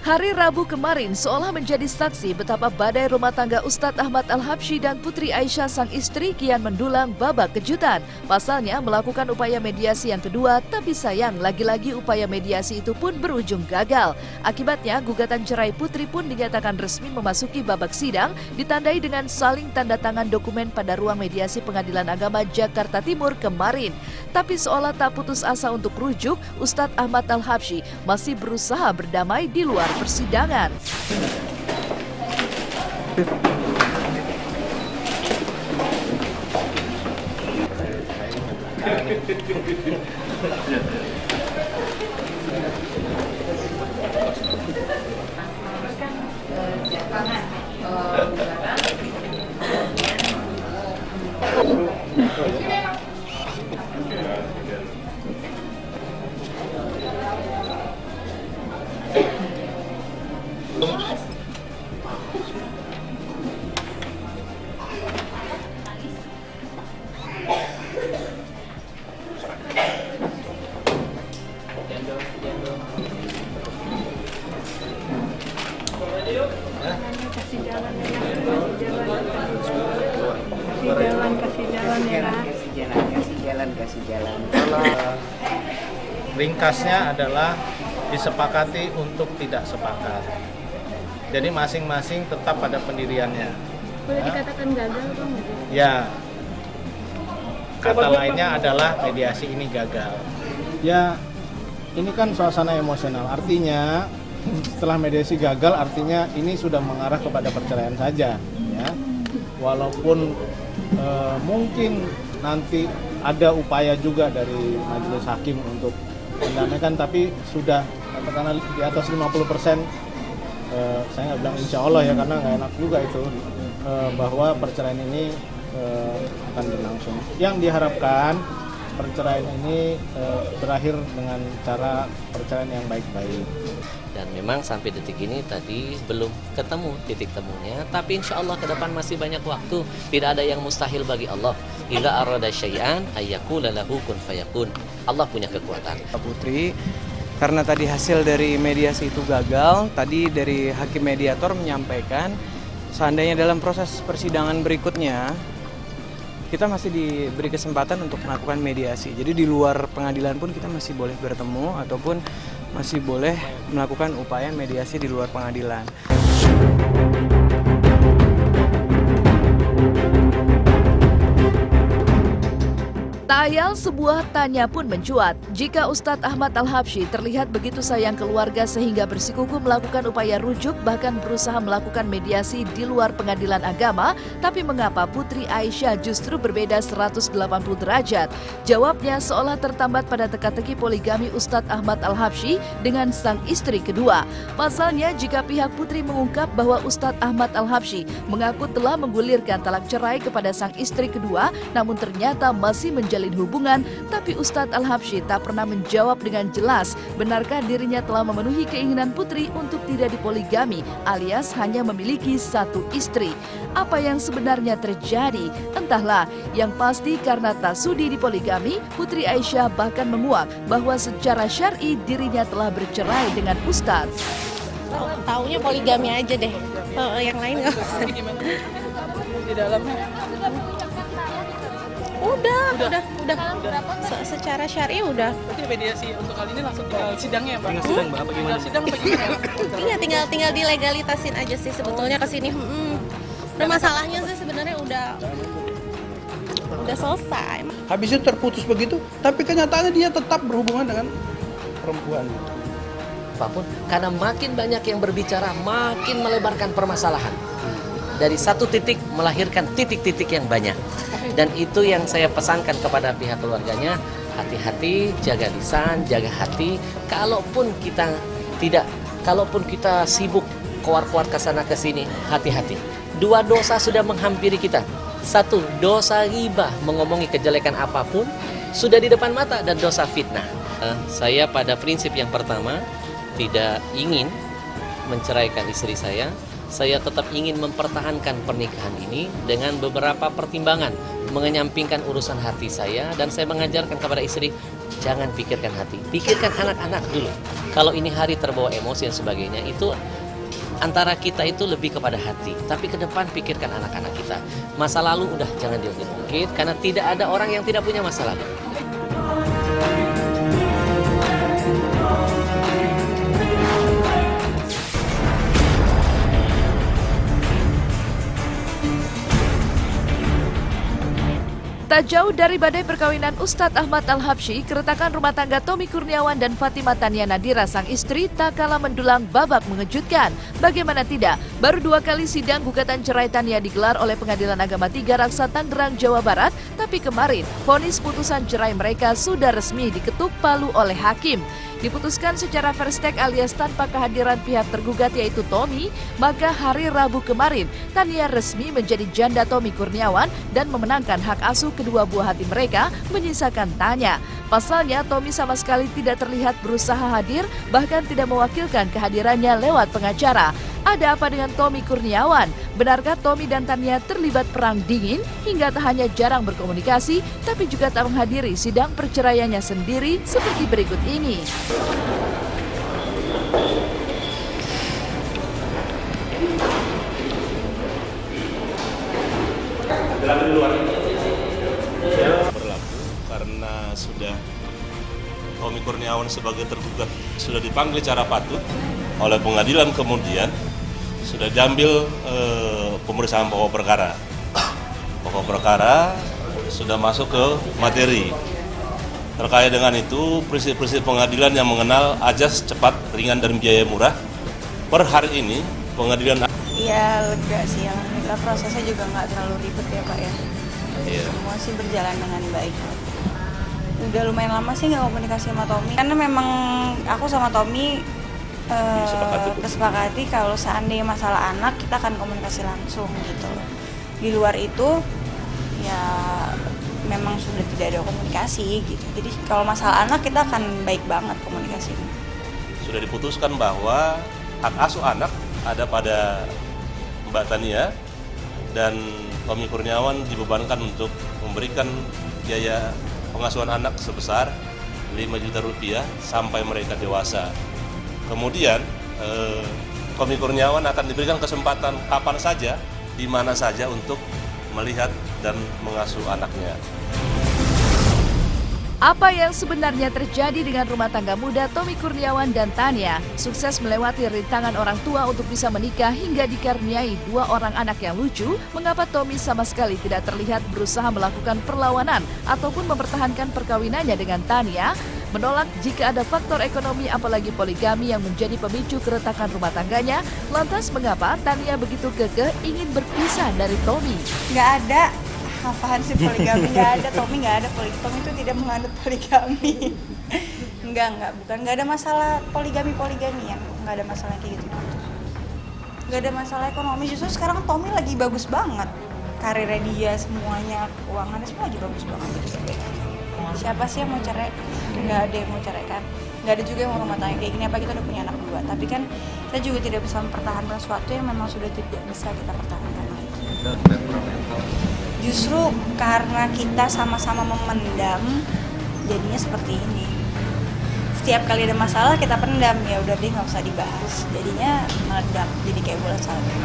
Hari Rabu kemarin seolah menjadi saksi betapa badai rumah tangga Ustadz Ahmad Al-Habsyi dan Putri Aisyah sang istri kian mendulang babak kejutan. Pasalnya melakukan upaya mediasi yang kedua, tapi sayang lagi-lagi upaya mediasi itu pun berujung gagal. Akibatnya gugatan cerai Putri pun dinyatakan resmi memasuki babak sidang, ditandai dengan saling tanda tangan dokumen pada ruang mediasi Pengadilan Agama Jakarta Timur kemarin. Tapi seolah tak putus asa untuk rujuk, Ustadz Ahmad Al-Habsyi masih berusaha berdamai di luar persidangan. Kasih jalan. Kalau ringkasnya adalah disepakati untuk tidak sepakat. Jadi masing-masing tetap pada pendiriannya. Boleh dikatakan gagal, Bang? Ya. Kata lainnya adalah mediasi ini gagal. Ya, ini kan suasana emosional. Artinya setelah mediasi gagal, artinya ini sudah mengarah kepada perceraian saja. Ya, walaupun mungkin nanti ada upaya juga dari majelis hakim untuk mendamaikan, tapi sudah katakanlah di atas 50%, saya nggak bilang insya Allah ya, karena nggak enak juga itu, bahwa perceraian ini akan berlangsung. Yang diharapkan perceraian ini berakhir dengan cara perceraian yang baik-baik. Dan memang sampai detik ini tadi belum ketemu titik temunya, tapi insya Allah ke depan masih banyak waktu. Tidak ada yang mustahil bagi Allah. Idza arada syai'an ayyaqula lahu kun fayakun. Allah punya kekuatan. Putri, karena tadi hasil dari mediasi itu gagal, tadi dari hakim mediator menyampaikan seandainya dalam proses persidangan berikutnya kita masih diberi kesempatan untuk melakukan mediasi. Jadi di luar pengadilan pun kita masih boleh bertemu ataupun masih boleh melakukan upaya mediasi di luar pengadilan. Tak ayal sebuah tanya pun mencuat. Jika Ustadz Ahmad Al-Habsyi terlihat begitu sayang keluarga sehingga bersikukuh melakukan upaya rujuk, bahkan berusaha melakukan mediasi di luar pengadilan agama, tapi mengapa Putri Aisyah justru berbeda 180 derajat? Jawabnya seolah tertambat pada teka-teki poligami Ustadz Ahmad Al-Habsyi dengan sang istri kedua. Pasalnya, jika pihak Putri mengungkap bahwa Ustadz Ahmad Al-Habsyi mengaku telah menggulirkan talak cerai kepada sang istri kedua, namun ternyata masih menjalin hubungan, tapi Ustadz Al-Habsyi tak pernah menjawab dengan jelas benarkah dirinya telah memenuhi keinginan Putri untuk tidak dipoligami alias hanya memiliki satu istri. Apa yang sebenarnya terjadi? Entahlah, yang pasti karena tak sudi dipoligami, Putri Aisyah bahkan menguak bahwa secara syar'i dirinya telah bercerai dengan Ustadz. Taunya poligami aja deh, yang lain nggak usah. Di dalamnya? Udah. Secara syar'i udah. Berarti mediasi untuk kali ini langsung tinggal sidangnya ya, Mbak? Tinggal sidang, Mbak, apa gimana? Tinggal sidang apa gimana? Iya, tinggal dilegalitasin aja sih sebetulnya ke sini. Udah masalahnya sih sebenarnya udah selesai. Habis itu terputus begitu, tapi kenyataannya dia tetap berhubungan dengan perempuan. Apapun, karena makin banyak yang berbicara, makin melebarkan permasalahan. Dari satu titik melahirkan titik-titik yang banyak. Dan itu yang saya pesankan kepada pihak keluarganya, hati-hati, jaga lisan, jaga hati. Kalaupun kita sibuk keluar-keluar ke sana ke sini, hati-hati. Dua dosa sudah menghampiri kita. Satu, dosa ghibah, mengomongi kejelekan apapun, sudah di depan mata, dan dosa fitnah. Saya pada prinsip yang pertama, tidak ingin menceraikan istri saya. Saya tetap ingin mempertahankan pernikahan ini dengan beberapa pertimbangan, mengenyampingkan urusan hati saya, dan saya mengajarkan kepada istri, jangan pikirkan hati, pikirkan anak-anak dulu. Kalau ini hari terbawa emosi dan sebagainya, itu antara kita itu lebih kepada hati. Tapi ke depan pikirkan anak-anak kita. Masa lalu udah jangan diungkit-ungkit, karena tidak ada orang yang tidak punya masa lalu. Tak jauh dari badai perkawinan Ustadz Ahmad Al-Habsyi, keretakan rumah tangga Tommy Kurniawan dan Fatimah Tania Nadira sang istri tak kalah mendulang babak mengejutkan. Bagaimana tidak, baru 2 kali sidang gugatan cerai Tania digelar oleh Pengadilan Agama 3 Raksa Tangerang, Jawa Barat, tapi kemarin vonis putusan cerai mereka sudah resmi diketuk palu oleh hakim. Diputuskan secara first take alias tanpa kehadiran pihak tergugat yaitu Tommy, maka hari Rabu kemarin Tania resmi menjadi janda Tommy Kurniawan dan memenangkan hak asuh kedua buah hati mereka, menyisakan Tania. Pasalnya Tommy sama sekali tidak terlihat berusaha hadir, bahkan tidak mewakilkan kehadirannya lewat pengacara. Ada apa dengan Tommy Kurniawan? Benarkah Tommy dan Tania terlibat perang dingin hingga tak hanya jarang berkomunikasi, tapi juga tak menghadiri sidang perceraiannya sendiri seperti berikut ini. Berlaku karena sudah Tommy Kurniawan sebagai tergugat sudah dipanggil secara patut oleh pengadilan, kemudian sudah diambil pemeriksaan pokok perkara. Pokok perkara sudah masuk ke materi. Terkait dengan itu, prinsip-prinsip pengadilan yang mengenal ajas, cepat, ringan, dan biaya murah. Per hari ini, pengadilan... Iya, lega sih. Alhamdulillah prosesnya juga nggak terlalu ribet ya Pak ya. Iya. Semua sih berjalan dengan baik. Udah lumayan lama sih nggak komunikasi sama Tommy. Karena memang aku sama Tommy kesepakati kalau seandainya masalah anak, kita akan komunikasi langsung gitu loh. Di luar itu, ya memang sudah tidak ada komunikasi gitu. Jadi kalau masalah anak kita akan baik banget komunikasinya. Sudah diputuskan bahwa hak asuh anak ada pada Mbak Tania dan Tommy Kurniawan dibebankan untuk memberikan biaya pengasuhan anak sebesar 5 juta rupiah sampai mereka dewasa. Kemudian Tommy Kurniawan akan diberikan kesempatan kapan saja, di mana saja untuk melihat dan mengasuh anaknya. Apa yang sebenarnya terjadi dengan rumah tangga muda Tommy Kurniawan dan Tania? Sukses melewati rintangan orang tua untuk bisa menikah hingga dikaruniai 2 orang anak yang lucu, mengapa Tommy sama sekali tidak terlihat berusaha melakukan perlawanan ataupun mempertahankan perkawinannya dengan Tania? Menolak jika ada faktor ekonomi apalagi poligami yang menjadi pemicu keretakan rumah tangganya, lantas mengapa Tania begitu kekeh ingin berpisah dari Tommy? Nggak ada. Apaan sih poligami? Nggak ada, Tommy nggak ada poligami. Tommy itu tidak menganut poligami. Bukan. Nggak ada masalah poligami-poligamian. Nggak ada masalah kayak gitu. Nggak ada masalah ekonomi. Justru sekarang Tommy lagi bagus banget. Karirnya dia, semuanya, keuangannya semua lagi bagus banget. Siapa sih yang mau cerai? Nggak ada yang mau cerai kan. Nggak ada juga yang mau rumah tangga kayak gini, apa kita udah punya anak 2. Tapi kan kita juga tidak bisa mempertahankan sesuatu yang memang sudah tidak bisa kita pertahankan lagi. Justru karena kita sama-sama memendam, jadinya seperti ini. Setiap kali ada masalah kita pendam, ya udah deh nggak usah dibahas. Jadinya meledak, jadi kayak bola salju.